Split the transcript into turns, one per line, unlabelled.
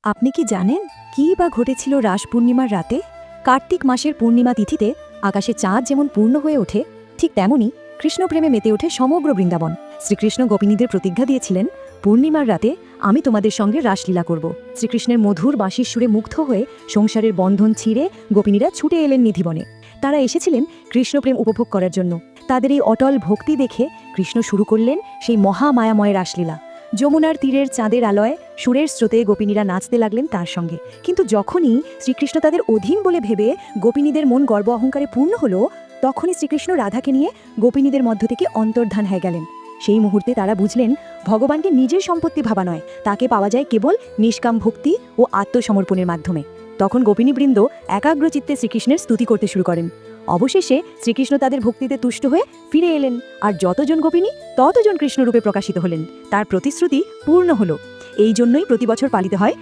আপনি কি জানেন কী বা ঘটেছিল রাস পূর্ণিমার রাতে? কার্তিক মাসের পূর্ণিমা তিথিতে আকাশে চাঁদ যেমন পূর্ণ হয়ে ওঠে, ঠিক তেমনই কৃষ্ণপ্রেমে মেতে ওঠে সমগ্র বৃন্দাবন। শ্রীকৃষ্ণ গোপিনীদের প্রতিজ্ঞা দিয়েছিলেন, পূর্ণিমার রাতে আমি তোমাদের সঙ্গে রাসলীলা করব। শ্রীকৃষ্ণের মধুর বাঁশির সুরে মুগ্ধ হয়ে সংসারের বন্ধন ছিঁড়ে গোপিনীরা ছুটে এলেন নিধিবনে। তারা এসেছিলেন কৃষ্ণপ্রেম উপভোগ করার জন্য। তাদের এই অটল ভক্তি দেখে কৃষ্ণ শুরু করলেন সেই মহামায়াময় রাসলীলা। যমুনার তীরের চাঁদের আলোয় সুরের স্রোতে গোপিনীরা নাচতে লাগলেন তার সঙ্গে। কিন্তু যখনই শ্রীকৃষ্ণ তাদের অধীন বলে ভেবে গোপিনীদের মন গর্ব অহংকারে পূর্ণ হলো, তখনই শ্রীকৃষ্ণ রাধাকে নিয়ে গোপিনীদের মধ্য থেকে অন্তর্ধান হয়ে গেলেন। সেই মুহূর্তে তারা বুঝলেন, ভগবানকে নিজের সম্পত্তি ভাবা নয়, তাকে পাওয়া যায় কেবল নিষ্কাম ভক্তি ও আত্মসমর্পণের মাধ্যমে। তখন গোপিনীবৃন্দ একাগ্রচিত্তে শ্রীকৃষ্ণের স্তুতি করতে শুরু করেন। অবশেষে শ্রীকৃষ্ণ তাদের ভক্তিতে তুষ্ট হয়ে ফিরে এলেন, আর যতজন গোপিনী ততজন কৃষ্ণরূপে প্রকাশিত হলেন। তার প্রতিশ্রুতি পূর্ণ হল। এই জন্যই প্রতি বছর পালিত হয়